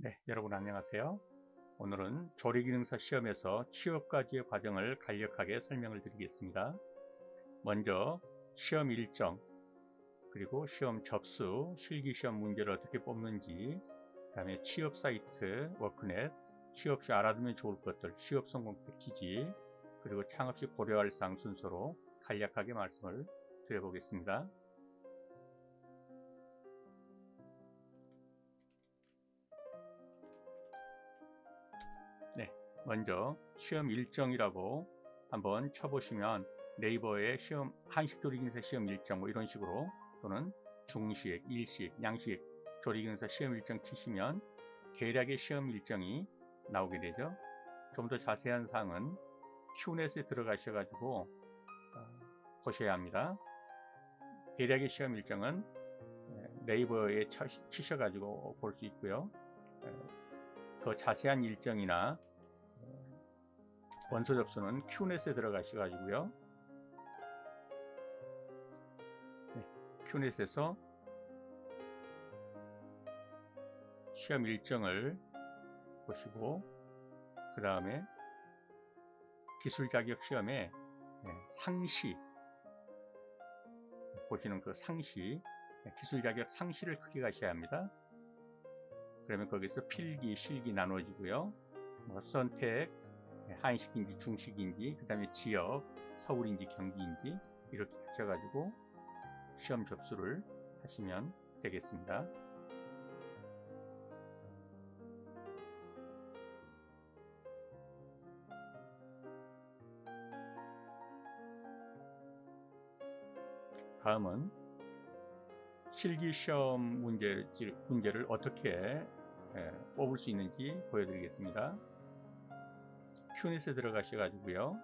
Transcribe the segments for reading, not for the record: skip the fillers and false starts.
네, 여러분 안녕하세요. 오늘은 조리기능사 시험에서 취업까지의 과정을 간략하게 설명을 드리겠습니다. 먼저 시험 일정, 그리고 시험 접수, 실기시험 문제를 어떻게 뽑는지, 그 다음에 취업 사이트, 워크넷, 취업 시 알아두면 좋을 것들, 취업 성공 패키지, 그리고 창업 시 고려할 사항 순서로 간략하게 말씀을 드려보겠습니다. 네, 먼저 시험 일정이라고 한번 쳐보시면 네이버에 시험 한식조리기능사 시험 일정 뭐 이런 식으로, 또는 중식, 일식, 양식 조리기능사 시험 일정 치시면 대략의 시험 일정이 나오게 되죠. 좀 더 자세한 사항은 큐넷에 들어가셔가지고 보셔야 합니다. 대략의 시험 일정은 네이버에 치셔가지고 볼 수 있고요. 더 자세한 일정이나 원서 접수는 큐넷에 들어가셔가지고요. 큐넷에서 시험 일정을 보시고, 그 다음에 기술 자격 시험에 상시 보시는 그 상시, 기술 자격 상시를 클릭하셔야 합니다. 그러면 거기서 필기, 실기 나눠지고요. 선택, 한식인지 중식인지, 그 다음에 지역, 서울인지 경기인지 이렇게 하셔가지고 시험 접수를 하시면 되겠습니다. 다음은 실기시험 문제를 어떻게 뽑을 수 있는지 보여드리겠습니다. 큐넷에 들어가셔가지고요.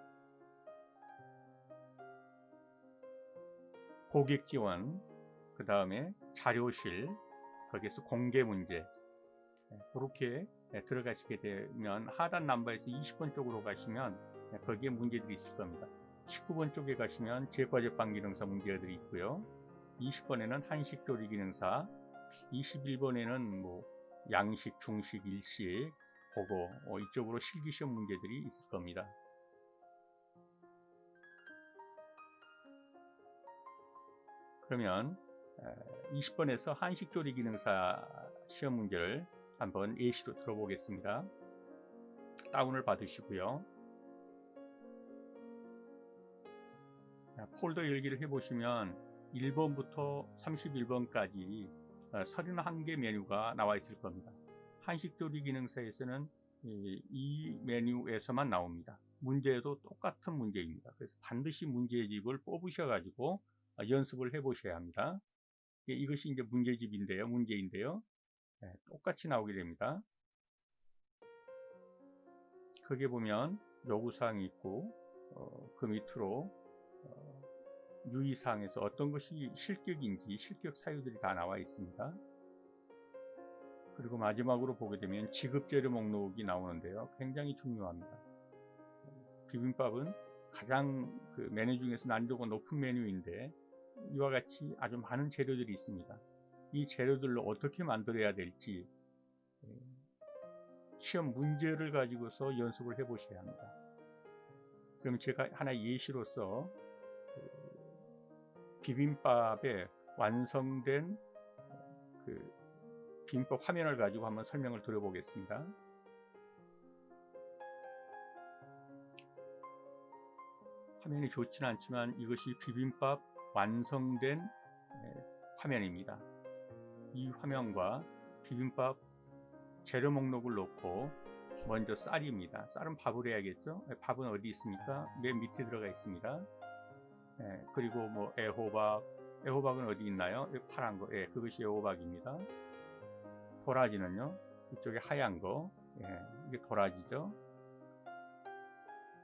고객 지원, 그 다음에 자료실, 거기에서 공개 문제, 그렇게 들어가시게 되면 하단 남바에서 20번 쪽으로 가시면 거기에 문제들이 있을 겁니다. 19번 쪽에 가시면 제과제빵기능사 문제들이 있고요. 20번에는 한식조리기능사, 21번에는 뭐 양식, 중식, 일식, 그거 이쪽으로 실기시험 문제들이 있을 겁니다. 그러면 20번에서 한식조리기능사 시험 문제를 한번 예시로 들어보겠습니다. 다운을 받으시고요. 폴더 열기를 해보시면 1번부터 31번까지 31개 메뉴가 나와 있을 겁니다. 한식조리기능사에서는 이 메뉴에서만 나옵니다. 문제도 똑같은 문제입니다. 그래서 반드시 문제집을 뽑으셔가지고 연습을 해 보셔야 합니다. 이것이 이제 문제인데요. 똑같이 나오게 됩니다. 크게 보면 요구사항이 있고, 그 밑으로 유의사항에서 어떤 것이 실격인지 실격 사유들이 다 나와 있습니다. 그리고 마지막으로 보게 되면 지급재료 목록이 나오는데요. 굉장히 중요합니다. 비빔밥은 가장 그 메뉴 중에서 난이도가 높은 메뉴인데, 이와 같이 아주 많은 재료들이 있습니다. 이 재료들로 어떻게 만들어야 될지 시험 문제를 가지고서 연습을 해 보셔야 합니다. 그럼 제가 하나의 예시로서 비빔밥의 완성된 그 비빔밥 화면을 가지고 한번 설명을 드려보겠습니다. 화면이 좋지는 않지만 이것이 비빔밥 완성된 화면입니다. 이 화면과 비빔밥 재료 목록을 놓고, 먼저 쌀입니다. 쌀은 밥을 해야겠죠. 밥은 어디 있습니까? 맨 밑에 들어가 있습니다. 그리고 뭐 애호박은 어디 있나요? 파란 거, 그것이 애호박입니다. 도라지는요, 이쪽에 하얀 거, 이게 도라지죠.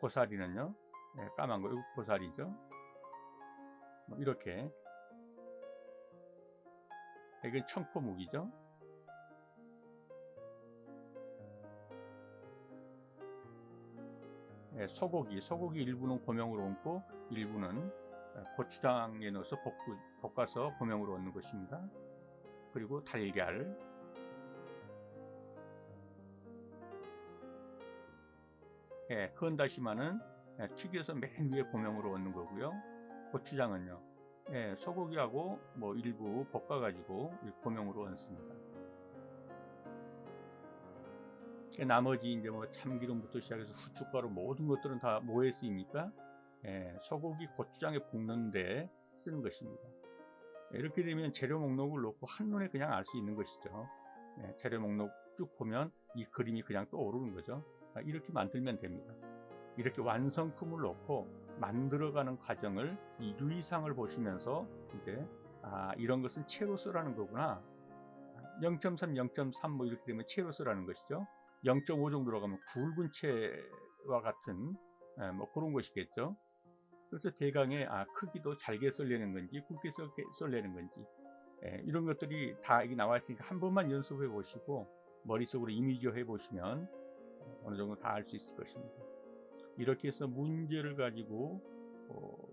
고사리는요, 까만 거, 이거 고사리죠. 뭐 이렇게, 이건 청포묵이죠. 소고기 일부는 고명으로 얹고 일부는 고추장에 넣어서 볶아서 고명으로 얹는 것입니다. 그리고 달걀, 헌다시마는 튀겨서 맨 위에 고명으로 얹는 거고요. 고추장은요, 소고기하고 뭐 일부 볶아가지고 고명으로 얹습니다. 나머지 이제 뭐 참기름부터 시작해서 후춧가루 모든 것들은 다 뭐에 쓰입니까? 소고기 고추장에 볶는데 쓰는 것입니다. 이렇게 되면 재료 목록을 놓고 한눈에 그냥 알 수 있는 것이죠. 재료 목록 쭉 보면 이 그림이 그냥 떠오르는 거죠. 이렇게 만들면 됩니다. 이렇게 완성품을 놓고 만들어가는 과정을 이 유의사항을 보시면서 이제 이런 것은 채로 쓰라는 거구나. 0.3, 0.3 뭐 이렇게 되면 채로 쓰라는 것이죠. 0.5 정도로 가면 굵은 채와 같은 뭐 그런 것이겠죠. 그래서 대강의 크기도 잘게 썰려는 건지 굵게 썰려는 건지 이런 것들이 다 여기 나와 있으니까 한 번만 연습해 보시고 머릿속으로 이미지화 해 보시면 어느 정도 다 알 수 있을 것입니다. 이렇게 해서 문제를 가지고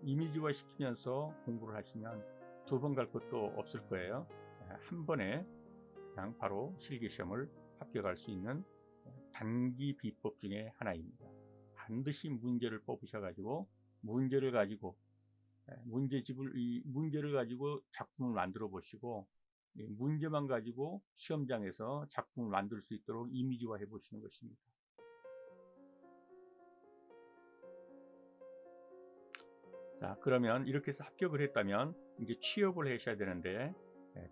이미지화 시키면서 공부를 하시면 두 번 갈 것도 없을 거예요. 한 번에 그냥 바로 실기시험을 합격할 수 있는 단기 비법 중에 하나입니다. 반드시 문제를 뽑으셔 가지고 문제를 가지고 이 문제를 가지고 작품을 만들어 보시고 문제만 가지고 시험장에서 작품을 만들 수 있도록 이미지화 해 보시는 것입니다. 자, 그러면 이렇게 해서 합격을 했다면 이제 취업을 하셔야 되는데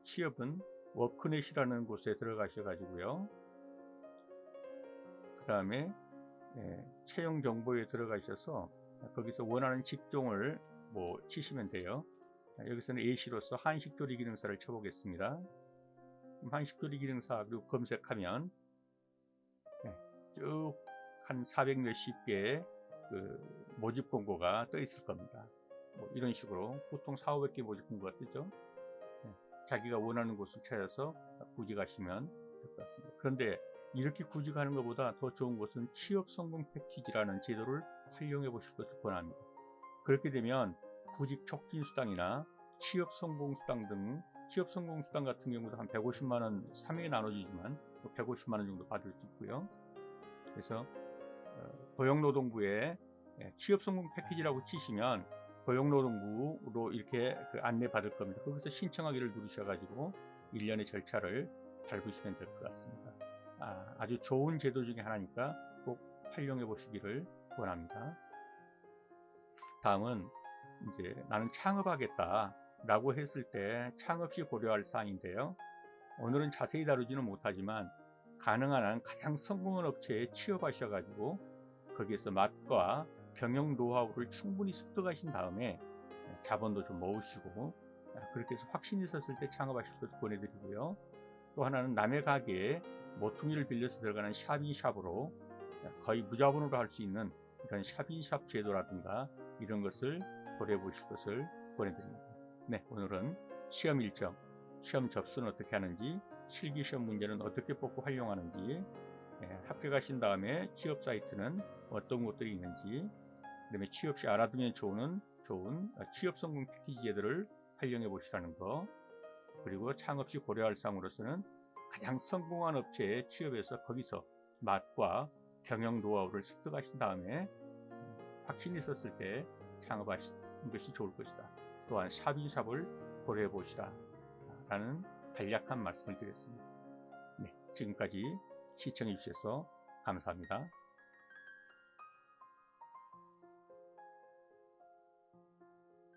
취업은 워크넷이라는 곳에 들어가셔 가지고요. 그 다음에 채용 정보에 들어가셔서 거기서 원하는 직종을 뭐 치시면 돼요. 여기서는 A씨로서 한식조리 기능사를 쳐보겠습니다. 한식조리 기능사 그리고 검색하면 쭉 한 400 몇십 개의 그 모집 공고가 떠 있을 겁니다. 뭐 이런 식으로 보통 400, 500개 모집 공고가 뜨죠. 자기가 원하는 곳을 찾아서 구직하시면 될 것 같습니다. 그런데 이렇게 구직하는 것보다 더 좋은 것은 취업 성공 패키지라는 제도를 활용해 보실 것을 권합니다. 그렇게 되면 구직 촉진 수당이나 취업 성공 수당 등 취업 성공 수당 같은 경우도 한 150만 원 3회에 나눠지지만 150만 원 정도 받을 수 있고요. 그래서 고용노동부에 취업 성공 패키지라고 치시면 고용노동부로 이렇게 안내 받을 겁니다. 거기서 신청하기를 누르셔가지고 1년의 절차를 밟으시면 될 것 같습니다. 아주 좋은 제도 중에 하나니까 꼭 활용해 보시기를 권합니다. 다음은 이제 나는 창업하겠다 라고 했을 때 창업 시 고려할 사항인데요. 오늘은 자세히 다루지는 못하지만 가능한 한 가장 성공한 업체에 취업하셔가지고 거기에서 맛과 경영 노하우를 충분히 습득하신 다음에 자본도 좀 모으시고 그렇게 해서 확신이 있었을 때 창업하실 것을 권해드리고요. 또 하나는 남의 가게에 모퉁이를 빌려서 들어가는 샵인샵으로 거의 무자본으로 할 수 있는 이런 샵인샵 제도라든가 이런 것을 고려해 보실 것을 권해드립니다. 네, 오늘은 시험 일정, 시험 접수는 어떻게 하는지, 실기시험 문제는 어떻게 뽑고 활용하는지, 합격하신 다음에 취업 사이트는 어떤 것들이 있는지, 그 다음에 취업 시 알아두면 좋은 취업 성공 패키지 제도를 활용해 보시라는 거, 그리고 창업 시 고려할 사항으로서는 가장 성공한 업체에 취업해서 거기서 맛과 경영 노하우를 습득하신 다음에 확신이 있었을 때 창업하시는 것이 좋을 것이다. 또한 샵인샵을 고려해 보시라 라는 간략한 말씀을 드렸습니다. 네, 지금까지 시청해 주셔서 감사합니다.